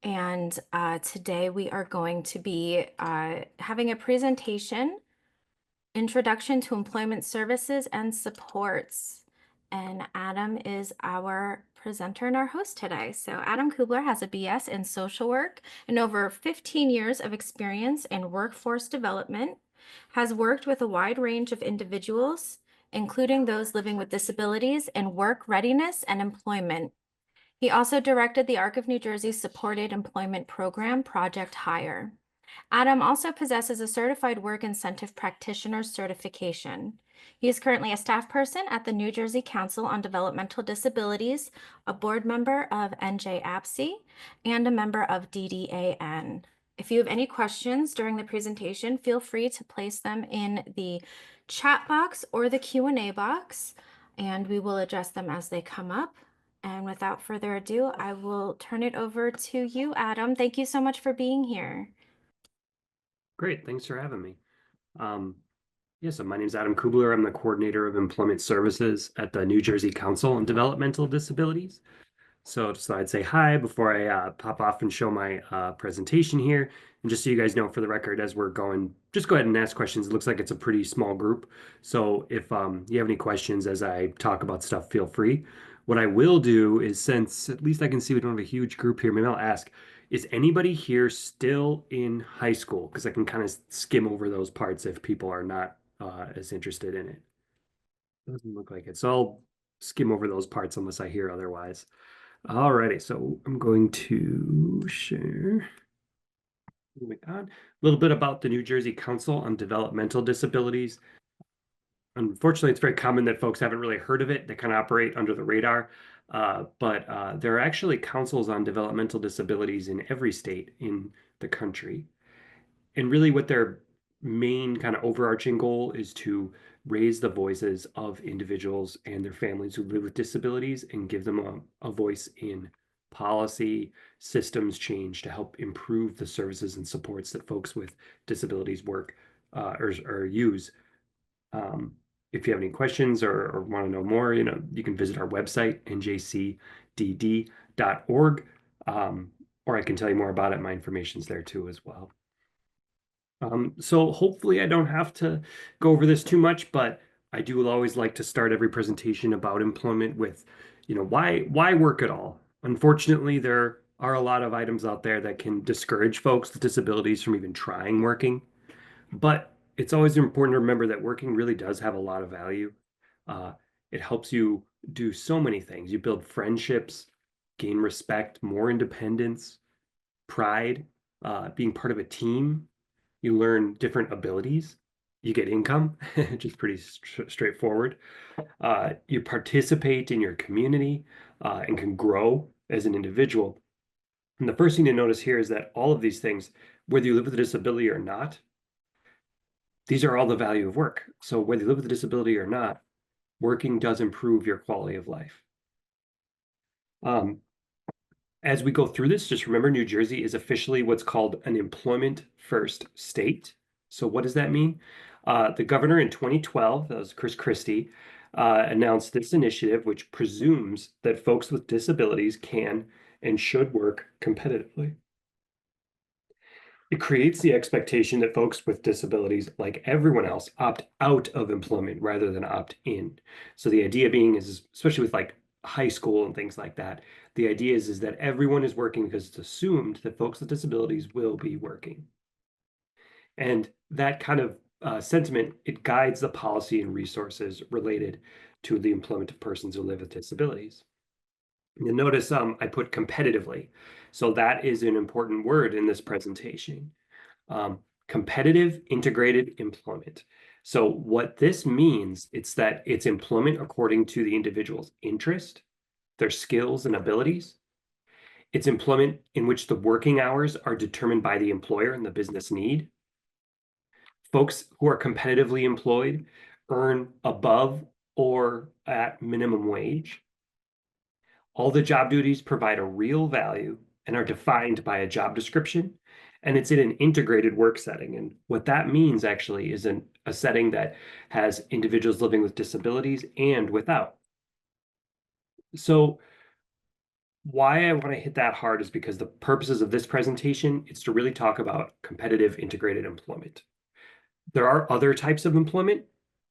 And today we are going to be having a presentation, Introduction to Employment Services and Supports. And Adam is our presenter and our host today. So Adam Kubler has a BS in social work and over 15 years of experience in workforce development, has worked with a wide range of individuals, including those living with disabilities in work readiness and employment. He also directed the ARC of New Jersey's supported employment program, Project Hire. Adam also possesses a Certified Work Incentive Practitioner certification. He is currently a staff person at the New Jersey Council on Developmental Disabilities, a board member of NJAPSE, and a member of DDAN. If you have any questions during the presentation, feel free to place them in the chat box or the Q&A box, and we will address them as they come up. And without further ado, I will turn it over to you, Adam. Thank you so much for being here. Great, thanks for having me. So my name is Adam Kubler. I'm the coordinator of employment services at the New Jersey Council on Developmental Disabilities. So just thought I'd say hi before I pop off and show my presentation here. And just so you guys know, for the record, as we're going, just go ahead and ask questions. It looks like it's a pretty small group. So if you have any questions as I talk about stuff, feel free. What I will do is, since at least I can see we don't have a huge group here, maybe I'll ask, is anybody here still in high school? Because I can kind of skim over those parts if people are not as interested in it. Doesn't look like it. So I'll skim over those parts unless I hear otherwise. Alrighty, so I'm going to share. Moving on. A little bit about the New Jersey Council on Developmental Disabilities. Unfortunately, it's very common that folks haven't really heard of it. They kind of operate under the radar. But there are actually councils on developmental disabilities in every state in the country. And really what their main kind of overarching goal is to raise the voices of individuals and their families who live with disabilities and give them a voice in policy, systems change to help improve the services and supports that folks with disabilities work or use. If you have any questions or want to know more, you can visit our website, njcdd.org, or I can tell you more about it. My information's there too as well. So hopefully I don't have to go over this too much, but I do always like to start every presentation about employment with, why work at all? Unfortunately, there are a lot of items out there that can discourage folks with disabilities from even trying working, but it's always important to remember that working really does have a lot of value. Uh, it helps you do so many things. You build friendships, gain respect, more independence, pride, being part of a team. You learn different abilities. You get income, which is pretty straightforward. You participate in your community and can grow as an individual. And the first thing to notice here is that all of these things, whether you live with a disability or not, these are all the value of work. So whether you live with a disability or not, working does improve your quality of life. As we go through this, just remember New Jersey is officially what's called an employment first state. So what does that mean? The governor in 2012, that was Chris Christie, announced this initiative, which presumes that folks with disabilities can and should work competitively. It creates the expectation that folks with disabilities, like everyone else, opt out of employment rather than opt in. So the idea being is, especially with like high school and things like that, the idea is that everyone is working because it's assumed that folks with disabilities will be working. And that kind of sentiment, it guides the policy and resources related to the employment of persons who live with disabilities. You'll notice I put competitively. So that is an important word in this presentation. Competitive integrated employment. So what this means, it's that it's employment according to the individual's interest, their skills and abilities. It's employment in which the working hours are determined by the employer and the business need. Folks who are competitively employed earn above or at minimum wage. All the job duties provide a real value and are defined by a job description, and it's in an integrated work setting. And what that means actually is a setting that has individuals living with disabilities and without. So Why I want to hit that hard is because the purposes of this presentation is to really talk about competitive integrated employment. There are other types of employment.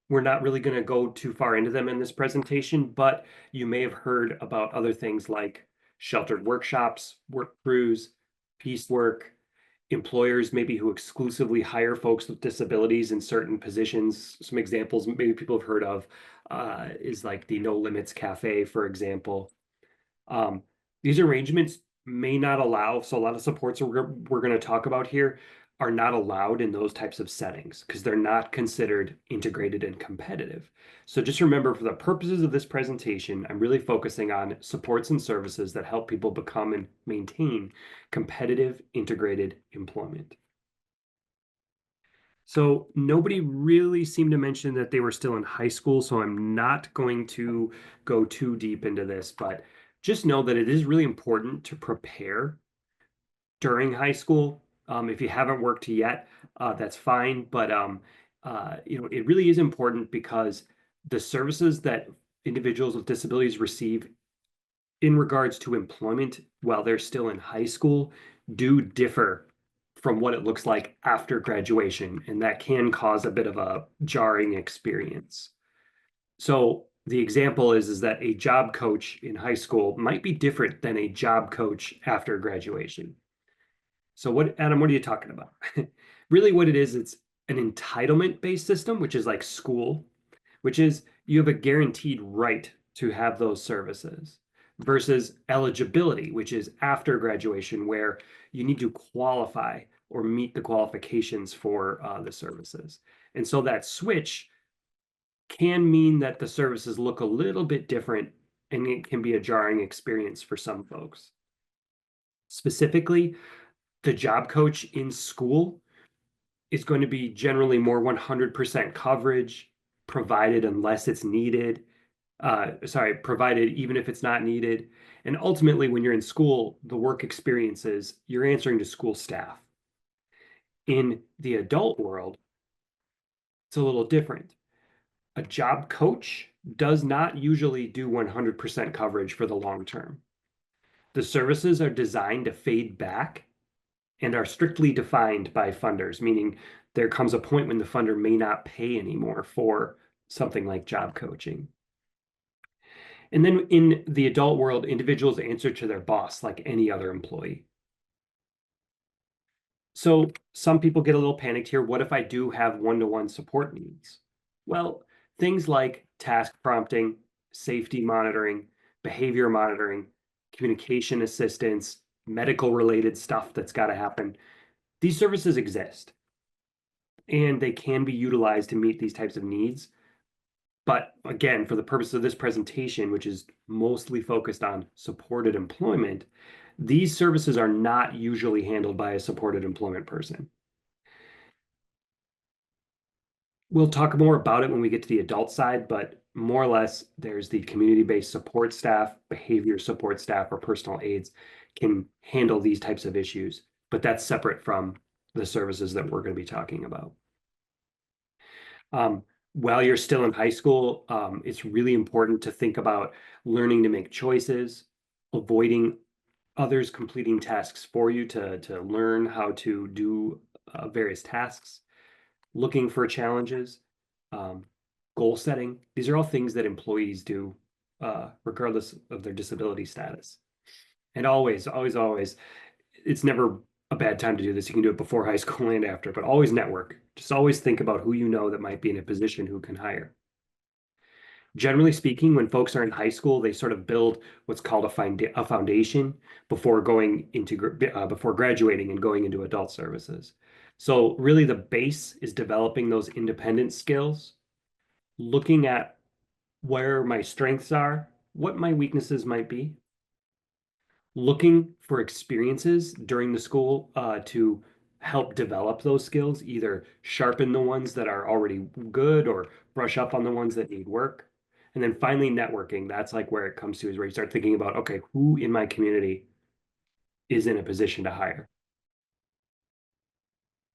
We're not really going to go too far into them in this presentation, but you may have heard about other things like sheltered workshops, work crews, piecework, employers maybe who exclusively hire folks with disabilities in certain positions. Some examples maybe people have heard of is like the No Limits Cafe, for example. Um, these arrangements may not allow, so a lot of supports we're going to talk about here are not allowed in those types of settings because they're not considered integrated and competitive. So just remember, for the purposes of this presentation, I'm really focusing on supports and services that help people become and maintain competitive integrated employment. So nobody really seemed to mention that they were still in high school, so I'm not going to go too deep into this, but just know that it is really important to prepare during high school. If you haven't worked yet, that's fine, but it really is important because the services that individuals with disabilities receive in regards to employment while they're still in high school do differ from what it looks like after graduation, and that can cause a bit of a jarring experience. So the example is that a job coach in high school might be different than a job coach after graduation. So what, Adam, what are you talking about? Really what it is, it's an entitlement-based system, which is like school, which is you have a guaranteed right to have those services versus eligibility, which is after graduation, where you need to qualify or meet the qualifications for the services. And so that switch can mean that the services look a little bit different and it can be a jarring experience for some folks. Specifically, the job coach in school is going to be generally more 100% coverage provided unless it's needed. Provided even if it's not needed. And ultimately, when you're in school, the work experiences, you're answering to school staff. In the adult world, it's a little different. A job coach does not usually do 100% coverage for the long term. The services are designed to fade back and are strictly defined by funders, meaning there comes a point when the funder may not pay anymore for something like job coaching. And then in the adult world, individuals answer to their boss like any other employee. So some people get a little panicked here. What if I do have one-to-one support needs? Well, things like task prompting, safety monitoring, behavior monitoring, communication assistance, medical related stuff that's got to happen. These services exist and they can be utilized to meet these types of needs. But again, for the purpose of this presentation, which is mostly focused on supported employment, these services are not usually handled by a supported employment person. We'll talk more about it when we get to the adult side, but more or less, there's the community-based support staff, behavior support staff, or personal aides can handle these types of issues, but that's separate from the services that we're going to be talking about. While you're still in high school, it's really important to think about learning to make choices, avoiding others completing tasks for you to learn how to do various tasks, looking for challenges, goal setting. These are all things that employees do regardless of their disability status. And always, always, always, it's never a bad time to do this. You can do it before high school and after, but always network. Just always think about who you know that might be in a position who can hire. Generally speaking, when folks are in high school, they sort of build what's called a foundation before going into before graduating and going into adult services. So really the base is developing those independent skills, looking at where my strengths are, what my weaknesses might be, looking for experiences during the school to help develop those skills, either sharpen the ones that are already good or brush up on the ones that need work. And then finally, networking. That's like where it comes to is where you start thinking about, okay, who in my community is in a position to hire?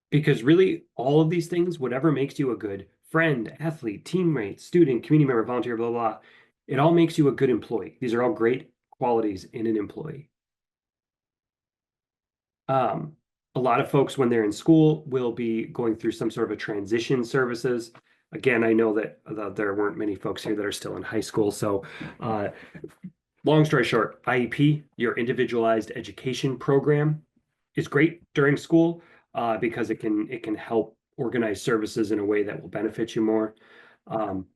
Because really, all of these things, whatever makes you a good friend, athlete, teammate, student, community member, volunteer, blah, blah, blah, it all makes you a good employee. These are all great qualities in an employee. Um, a lot of folks, when they're in school, will be going through some sort of a transition services. Again, I know that there weren't many folks here that are still in high school. So, long story short, IEP, your individualized education program, is great during school because it can help organize services in a way that will benefit you more. Um,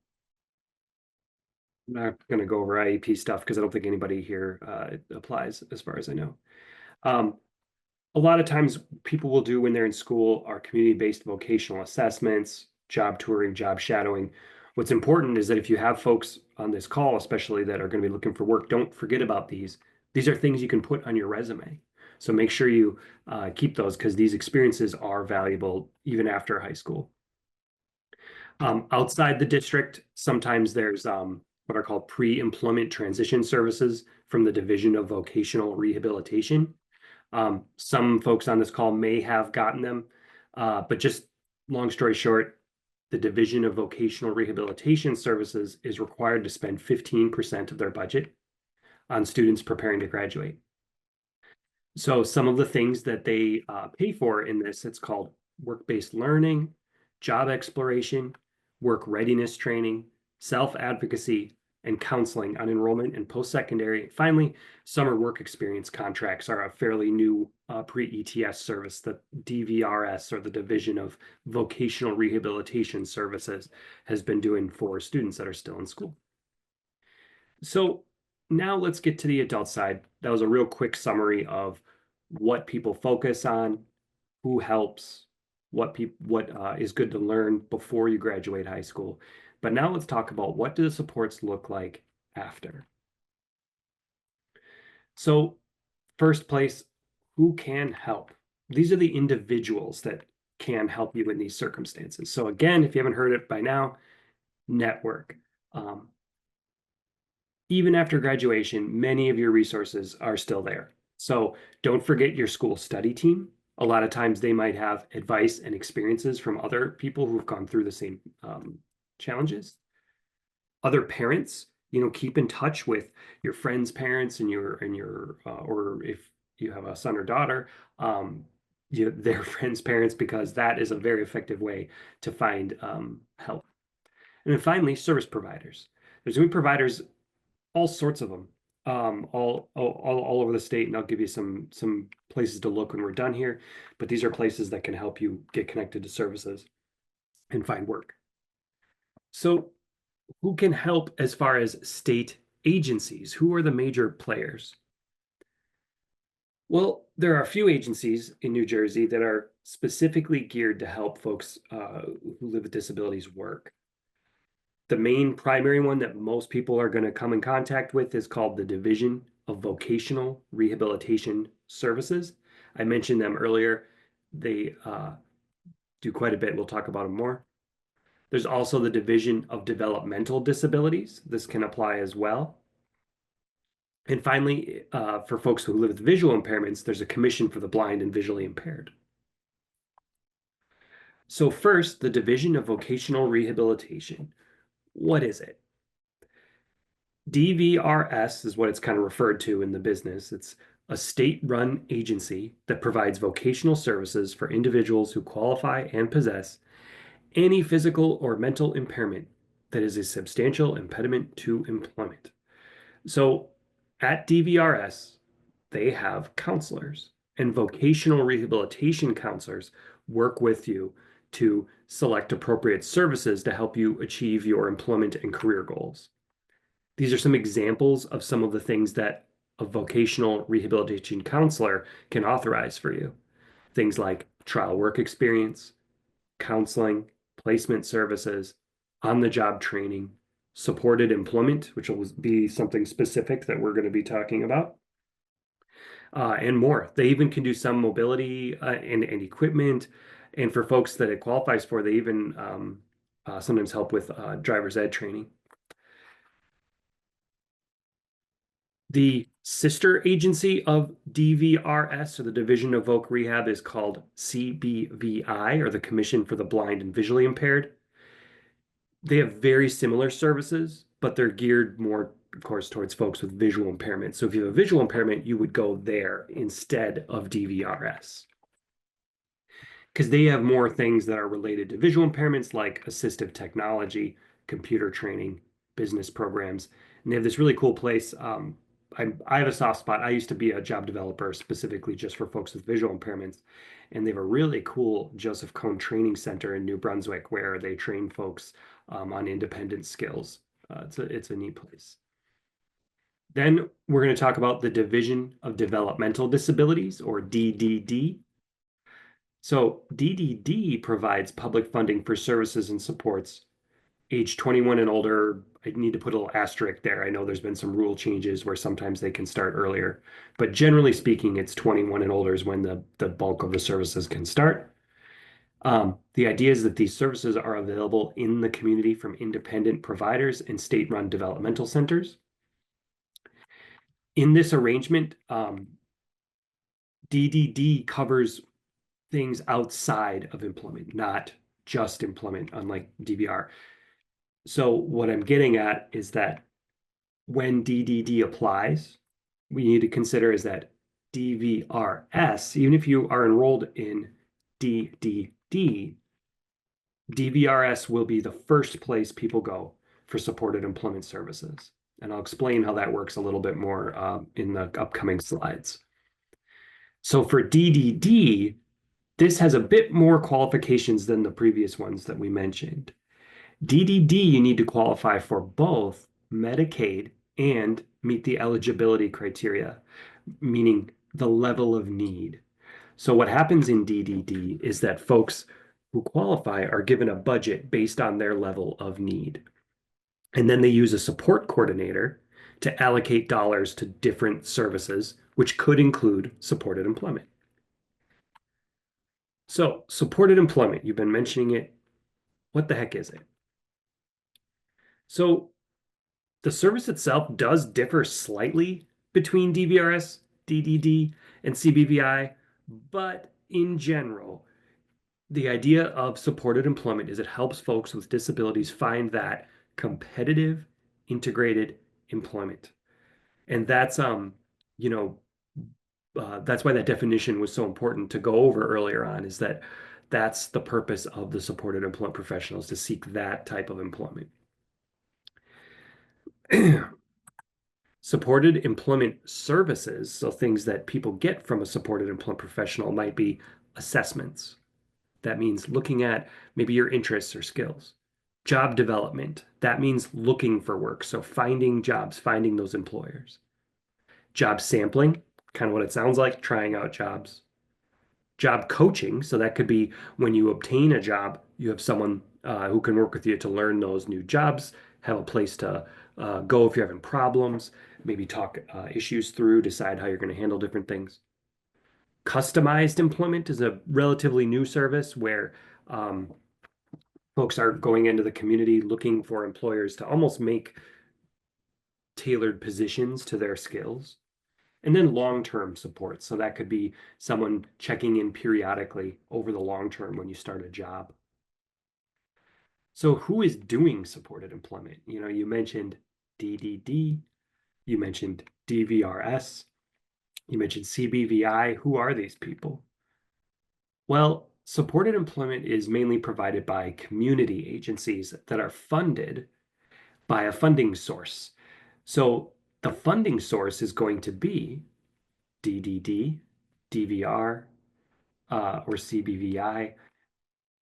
I'm not going to go over IEP stuff because I don't think anybody here applies, as far as I know. Um, a lot of times people will do when they're in school are community-based vocational assessments, job touring, job shadowing. What's important is that if you have folks on this call, especially that are going to be looking for work, don't forget about these. These are things you can put on your resume. So make sure you keep those because these experiences are valuable even after high school. Outside the district, sometimes there's what are called pre-employment transition services from the Division of Vocational Rehabilitation. Some folks on this call may have gotten them, but just long story short, the Division of Vocational Rehabilitation Services is required to spend 15% of their budget on students preparing to graduate. So some of the things that they pay for in this, it's called work-based learning, job exploration, work readiness training, self-advocacy, and counseling on enrollment and post-secondary. Finally, summer work experience contracts are a fairly new pre-ETS service that DVRS, or the Division of Vocational Rehabilitation Services, has been doing for students that are still in school. So now let's get to the adult side. That was a real quick summary of what people focus on, who helps, what is good to learn before you graduate high school. But now let's talk about what do the supports look like after. So first place, who can help? These are the individuals that can help you in these circumstances. So again, if you haven't heard it by now, network. Even after graduation, many of your resources are still there. So don't forget your school study team. A lot of times they might have advice and experiences from other people who've gone through the same challenges. Other parents, keep in touch with your friends' parents and your or if you have a son or daughter, their friends' parents, because that is a very effective way to find help. And then finally, service providers. There's going to be providers, all sorts of them, all over the state, and I'll give you some places to look when we're done here. But these are places that can help you get connected to services and find work. So, who can help as far as state agencies? Who are the major players? Well, there are a few agencies in New Jersey that are specifically geared to help folks who live with disabilities work. The main primary one that most people are going to come in contact with is called the Division of Vocational Rehabilitation Services. I mentioned them earlier. They do quite a bit. We'll talk about them more. There's also the Division of Developmental Disabilities. This can apply as well. And finally, for folks who live with visual impairments, there's a Commission for the Blind and Visually Impaired. So first, the Division of Vocational Rehabilitation. What is it? DVRS is what it's kind of referred to in the business. It's a state-run agency that provides vocational services for individuals who qualify and possess any physical or mental impairment that is a substantial impediment to employment. So at DVRS, they have counselors, and vocational rehabilitation counselors work with you to select appropriate services to help you achieve your employment and career goals. These are some examples of some of the things that a vocational rehabilitation counselor can authorize for you. Things like trial work experience, counseling, placement services, on-the-job training, supported employment, which will be something specific that we're going to be talking about, and more. They even can do some mobility and equipment. And for folks that it qualifies for, they even sometimes help with driver's ed training. The sister agency of DVRS, or the Division of Voc Rehab, is called CBVI, or the Commission for the Blind and Visually Impaired. They have very similar services, but they're geared more of course, towards folks with visual impairment. So if you have a visual impairment, you would go there instead of DVRS, because they have more things that are related to visual impairments like assistive technology, computer training, business programs. And they have this really cool place. I have a soft spot. I used to be a job developer specifically just for folks with visual impairments. And they have a really cool Joseph Cohn Training Center in New Brunswick where they train folks on independent skills. It's a neat place. Then we're going to talk about the Division of Developmental Disabilities, or DDD. So DDD provides public funding for services and supports. Age 21 and older, I need to put a little asterisk there. I know there's been some rule changes where sometimes they can start earlier, but generally speaking, it's 21 and older is when the bulk of the services can start. The idea is that these services are available in the community from independent providers and state-run developmental centers. In this arrangement, DDD covers things outside of employment, not just employment, unlike DVR. So what I'm getting at is that when DDD applies, we need to consider is that DVRS, even if you are enrolled in DDD, DVRS will be the first place people go for supported employment services. And I'll explain how that works a little bit more in the upcoming slides. So for DDD, this has a bit more qualifications than the previous ones that we mentioned. DDD, you need to qualify for both Medicaid and meet the eligibility criteria, meaning the level of need. So what happens in DDD is that folks who qualify are given a budget based on their level of need. And then they use a support coordinator to allocate dollars to different services, which could include supported employment. So supported employment, you've been mentioning it. What the heck is it? So the service itself does differ slightly between DVRS, DDD, and CBVI, but in general, the idea of supported employment is it helps folks with disabilities find that competitive, integrated employment. And that's you know, that's why that definition was so important to go over earlier on, is that that's the purpose of the supported employment professionals, to seek that type of employment. Supported employment services, so things that people get from a supported employment professional, might be assessments. That means looking at maybe your interests or skills. Job development, that means looking for work, so finding jobs, finding those employers. Job sampling, kind of what it sounds like, trying out jobs. Job coaching, so that could be when you obtain a job, you have someone who can work with you to learn those new jobs, have a place to go if you're having problems, maybe talk issues through, decide how you're going to handle different things. Customized employment is a relatively new service where folks are going into the community looking for employers to almost make tailored positions to their skills. And then long-term support. So that could be someone checking in periodically over the long term when you start a job. So who is doing supported employment? You know, you mentioned DDD, you mentioned DVRS, you mentioned CBVI. Who are these people? Well, supported employment is mainly provided by community agencies that are funded by a funding source. So the funding source is going to be DDD, DVR, or CBVI.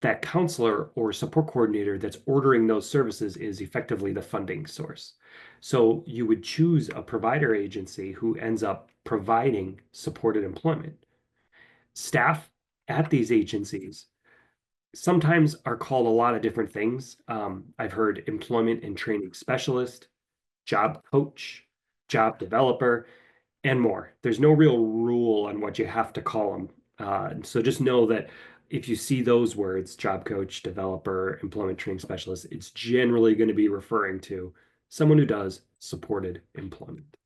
That counselor or support coordinator that's ordering those services is effectively the funding source. So you would choose a provider agency who ends up providing supported employment. Staff at these agencies sometimes are called a lot of different things. I've heard employment and training specialist, job coach, job developer, and more. There's no real rule on what you have to call them. So just know that if you see those words, job coach, developer, employment training specialist, it's generally going to be referring to someone who does supported employment.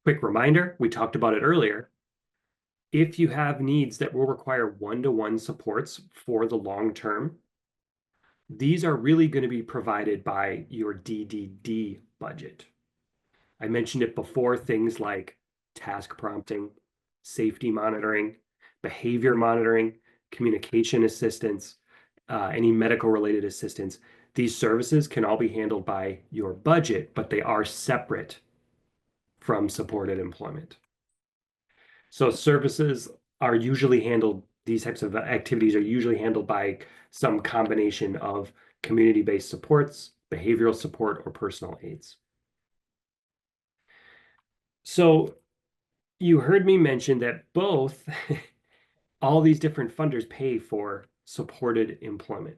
Quick reminder, we talked about it earlier. If you have needs that will require one-to-one supports for the long term, these are really going to be provided by your DDD budget. I mentioned it before, things like task prompting, safety monitoring, behavior monitoring, communication assistance, any medical related assistance. These services can all be handled by your budget, but they are separate from supported employment. So services are usually handled, these types of activities are usually handled by some combination of community-based supports, behavioral support, or personal aids. So you heard me mention that both all these different funders pay for supported employment.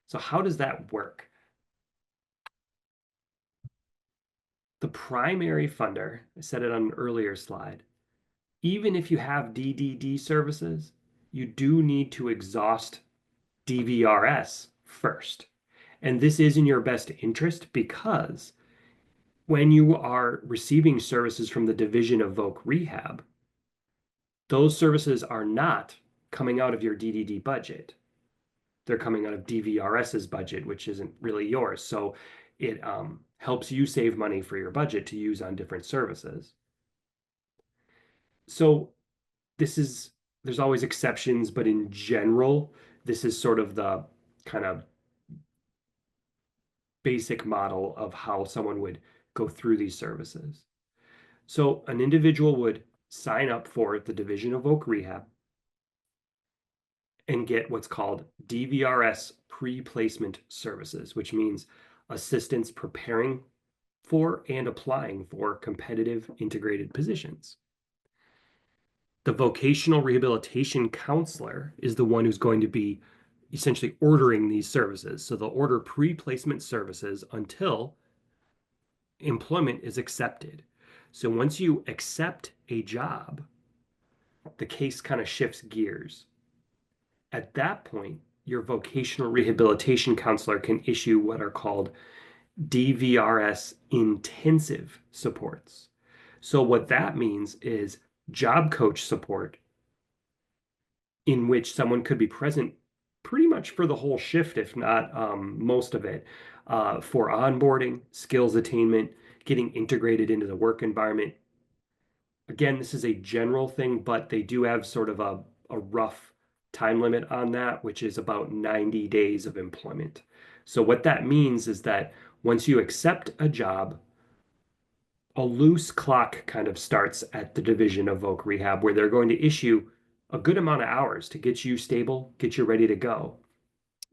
So how does that work? The primary funder, I said it on an earlier slide, even if you have DDD services, you do need to exhaust DVRS first. And this is in your best interest because when you are receiving services from the Division of Voc Rehab, those services are not coming out of your DDD budget. They're coming out of DVRS's budget, which isn't really yours. So it helps you save money for your budget to use on different services. So there's always exceptions, but in general, this is sort of the kind of basic model of how someone would go through these services. So an individual would sign up for the Division of Voc Rehab and get what's called DVRS pre-placement services, which means assistance preparing for and applying for competitive integrated positions. The vocational rehabilitation counselor is the one who's going to be essentially ordering these services. So they'll order pre-placement services until employment is accepted. So once you accept a job, the case kind of shifts gears. At that point, your vocational rehabilitation counselor can issue what are called DVRS intensive supports. So what that means is job coach support in which someone could be present pretty much for the whole shift, if not most of it, for onboarding, skills attainment, getting integrated into the work environment. Again, this is a general thing, but they do have sort of a rough time limit on that, which is about 90 days of employment. So what that means is that once you accept a job, a loose clock kind of starts at the Division of Voc Rehab, where they're going to issue a good amount of hours to get you stable, get you ready to go.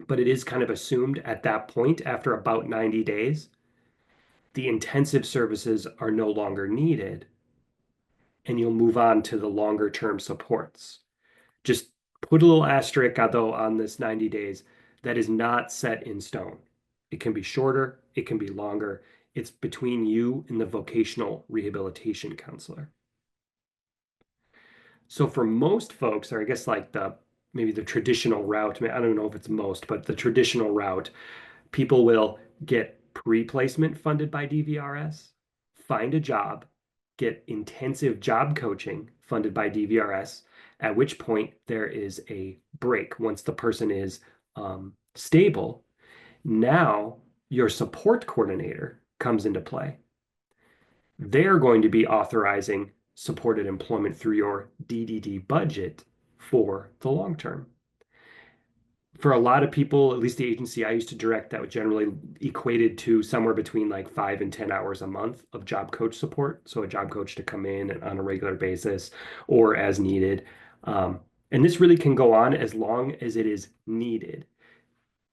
But it is kind of assumed at that point, after about 90 days, the intensive services are no longer needed, and you'll move on to the longer term supports. Just put a little asterisk, though, on this 90 days. That is not set in stone. It can be shorter, it can be longer. It's between you and the vocational rehabilitation counselor. So for most folks, or I guess like maybe the traditional route, I don't know if it's most, but the traditional route, people will get pre-placement funded by DVRS, find a job, get intensive job coaching funded by DVRS, at which point there is a break once the person is stable. Now your support coordinator comes into play. They're going to be authorizing supported employment through your DDD budget for the long term. For a lot of people, at least the agency I used to direct, that would generally equated to somewhere between like 5 and 10 hours a month of job coach support. So a job coach to come in on a regular basis or as needed. And this really can go on as long as it is needed.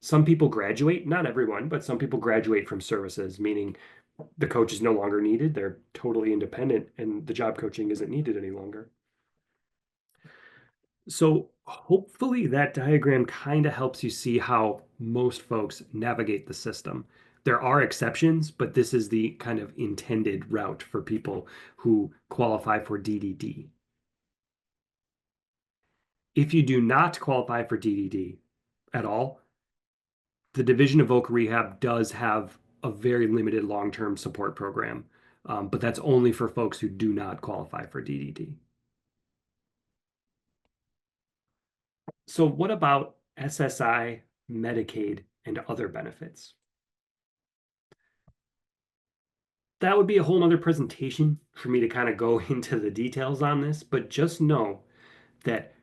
Some people graduate, not everyone, but some people graduate from services, meaning the coach is no longer needed. They're totally independent and the job coaching isn't needed any longer. So hopefully that diagram kind of helps you see how most folks navigate the system. There are exceptions, but this is the kind of intended route for people who qualify for DDD. If you do not qualify for DDD at all, the Division of Voc Rehab does have a very limited long-term support program, but that's only for folks who do not qualify for DDD. So what about SSI, Medicaid, and other benefits? That would be a whole nother presentation for me to kind of go into the details on this, but just know that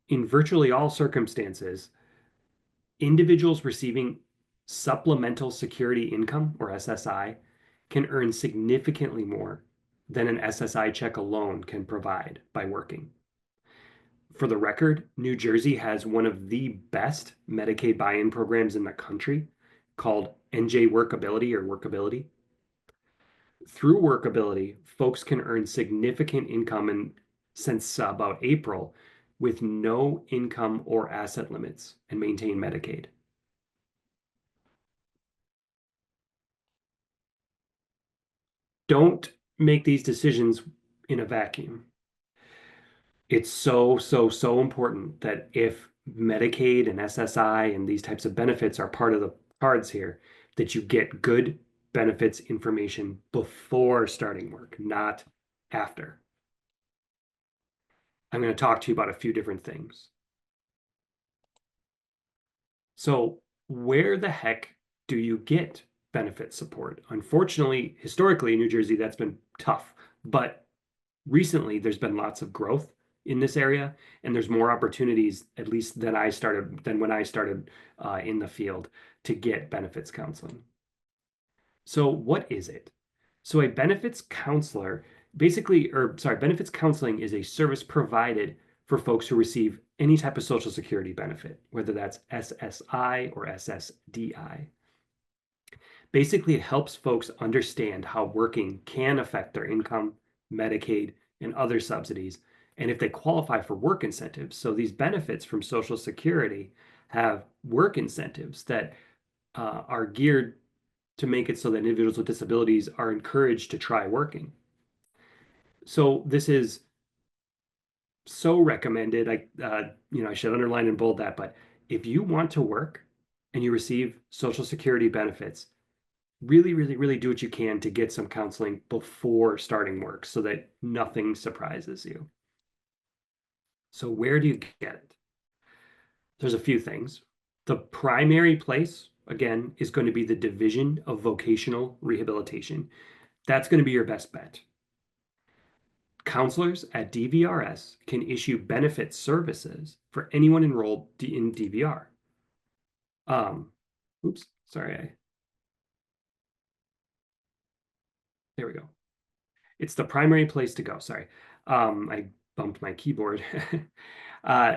in virtually all circumstances, individuals receiving supplemental security income, or SSI, can earn significantly more than an SSI check alone can provide by working. For the record, New Jersey has one of the best Medicaid buy-in programs in the country called NJ Workability or Workability. Through Workability, folks can earn significant income since about April with no income or asset limits and maintain Medicaid. Don't make these decisions in a vacuum. It's so important that if Medicaid and SSI and these types of benefits are part of the cards here, that you get good benefits information before starting work, not after. I'm going to talk to you about a few different things. So, where the heck do you get benefit support? Unfortunately, historically in New Jersey, that's been tough, but recently there's been lots of growth in this area, and there's more opportunities, at least than when I started in the field, to get benefits counseling. So what is it? So a benefits counselor benefits counseling is a service provided for folks who receive any type of Social Security benefit, whether that's SSI or SSDI. Basically, it helps folks understand how working can affect their income, Medicaid, and other subsidies, and if they qualify for work incentives. So these benefits from Social Security have work incentives that are geared to make it so that individuals with disabilities are encouraged to try working. So this is so recommended. I should underline and bold that, but if you want to work and you receive Social Security benefits, really do what you can to get some counseling before starting work so that nothing surprises you. So where do you get it? There's a few things. The primary place, again, is going to be the Division of Vocational Rehabilitation. That's going to be your best bet. Counselors at DVRS can issue benefit services for anyone enrolled in DVR. Oops, sorry. There we go. It's the primary place to go. Sorry. I bumped my keyboard.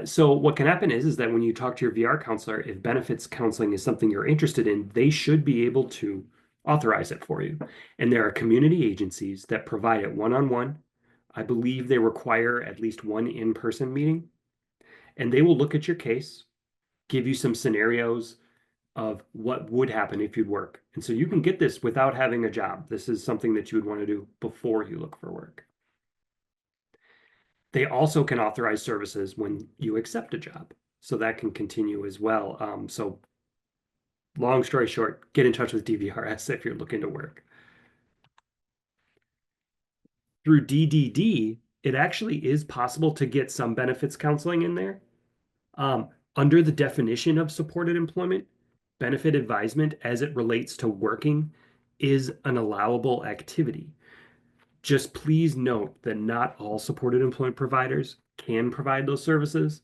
So what can happen is that when you talk to your VR counselor, if benefits counseling is something you're interested in, they should be able to authorize it for you. And there are community agencies that provide it one-on-one. I believe they require at least one in-person meeting. And they will look at your case, give you some scenarios of what would happen if you'd work. And so you can get this without having a job. This is something that you would want to do before you look for work. They also can authorize services when you accept a job. So that can continue as well. So long story short, get in touch with DVRS if you're looking to work. Through DDD, it actually is possible to get some benefits counseling in there. Under the definition of supported employment, benefit advisement as it relates to working is an allowable activity. Just please note that not all supported employment providers can provide those services.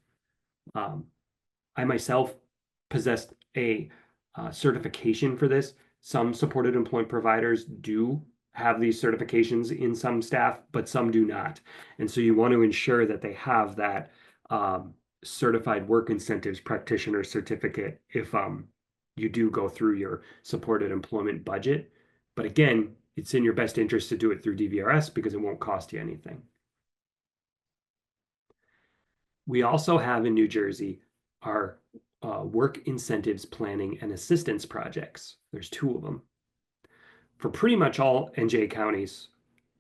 I myself possessed a certification for this. Some supported employment providers do have these certifications in some staff, but some do not. And so you want to ensure that they have that Certified Work Incentives Practitioner certificate if you do go through your supported employment budget. But again, it's in your best interest to do it through DVRS because it won't cost you anything. We also have in New Jersey our work incentives planning and assistance projects. There's 2 of them. For pretty much all NJ counties,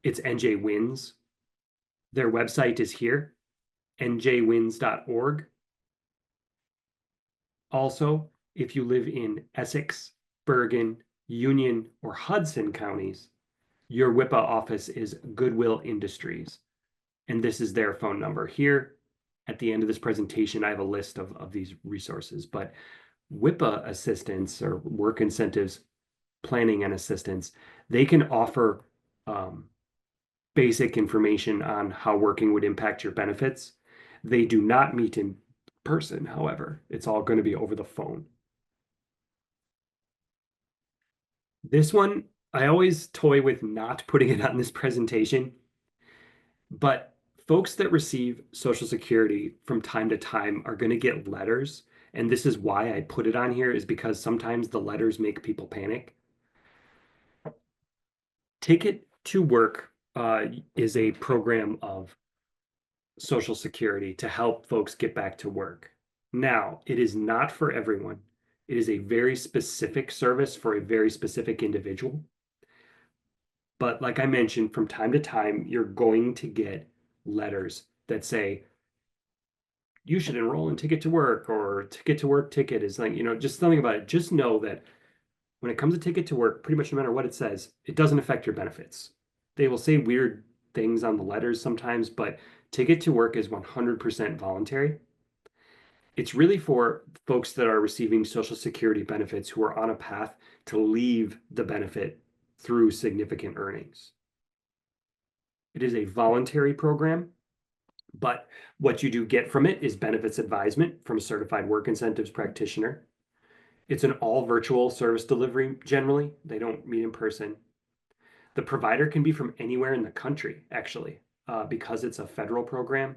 it's NJ Wins. Their website is here, njwins.org. Also, if you live in Essex, Bergen, Union, or Hudson counties, your WIPA office is Goodwill Industries. And this is their phone number. Here at the end of this presentation, I have a list of these resources, but WIPA assistance or work incentives planning and assistance, they can offer um, basic information on how working would impact your benefits. They do not meet in person, however. It's all going to be over the phone. This one, I always toy with not putting it on this presentation, but folks that receive Social Security from time to time are going to get letters. And this is why I put it on here, is because sometimes the letters make people panic. Ticket to Work is a program of Social Security to help folks get back to work. Now, it is not for everyone. It is a very specific service for a very specific individual. But like I mentioned, from time to time, you're going to get letters that say, you should enroll in Ticket to Work, or Ticket to Work ticket is like, just something about it. Just know that when it comes to Ticket to Work, pretty much no matter what it says, it doesn't affect your benefits. They will say weird things on the letters sometimes, but Ticket to Work is 100% voluntary. It's really for folks that are receiving Social Security benefits who are on a path to leave the benefit through significant earnings. It is a voluntary program, but what you do get from it is benefits advisement from a Certified Work Incentives Practitioner. It's an all virtual service delivery generally. They don't meet in person. The provider can be from anywhere in the country, actually, because it's a federal program.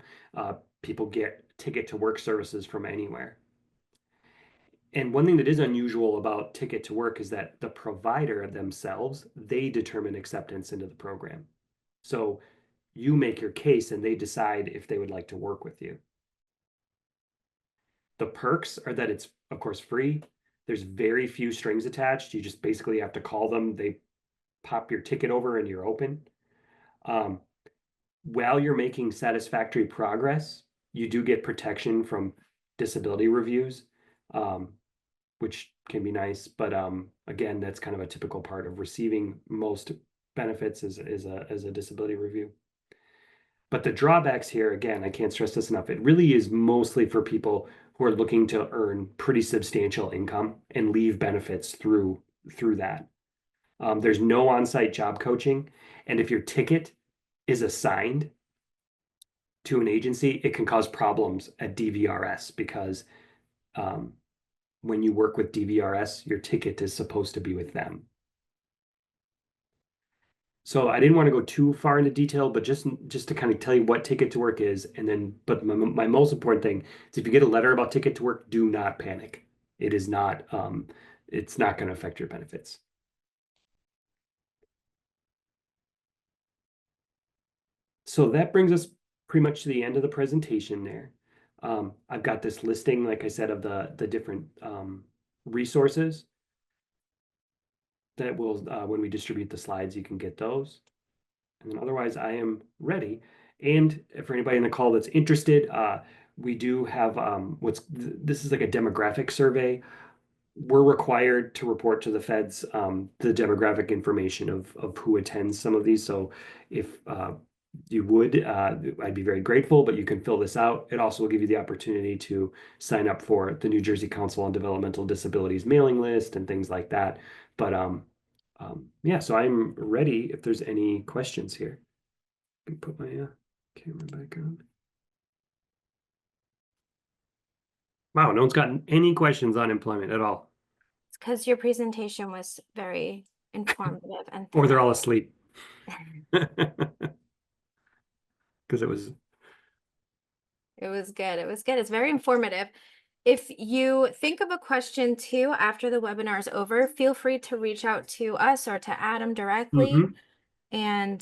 People get Ticket to Work services from anywhere. And one thing that is unusual about Ticket to Work is that the provider themselves, they determine acceptance into the program. So you make your case and they decide if they would like to work with you. The perks are that it's, of course, free. There's very few strings attached. You just basically have to call them. They pop your ticket over and you're open. Um, while you're making satisfactory progress, you do get protection from disability reviews, um, which can be nice. But again, that's kind of a typical part of receiving most benefits is a disability review. But the drawbacks here, again, I can't stress this enough. It really is mostly for people who are looking to earn pretty substantial income and leave benefits through that. There's no on-site job coaching, and if your ticket is assigned to an agency, it can cause problems at DVRS because um, when you work with DVRS, your ticket is supposed to be with them. So I didn't want to go too far into detail, but just to kind of tell you what Ticket to Work is, and then, but my most important thing is if you get a letter about Ticket to Work, do not panic. It is not, it's not going to affect your benefits. So that brings us pretty much to the end of the presentation there. I've got this listing, like I said, of the different resources that will, when we distribute the slides, you can get those. And then otherwise, I am ready. And for anybody in the call that's interested, we do have this is like a demographic survey. We're required to report to the feds the demographic information of who attends some of these. So if you would, I'd be very grateful, but you can fill this out. It also will give you the opportunity to sign up for the New Jersey Council on Developmental Disabilities mailing list and things like that. But yeah, so I'm ready if there's any questions here. Let me put my camera back on. Wow, no one's gotten any questions on employment at all. It's because your presentation was very informative and Or they're all thorough. asleep. Because it was. It was good. It was good. It's very informative. If you think of a question too after the webinar is over, feel free to reach out to us or to Adam directly and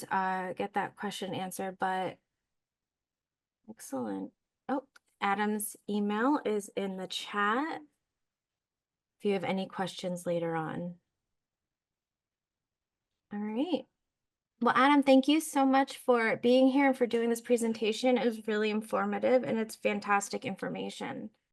get that question answered. But excellent. Oh, Adam's email is in the chat if you have any questions later on. All right. Well, Adam, thank you so much for being here and for doing this presentation. It was really informative and it's fantastic information.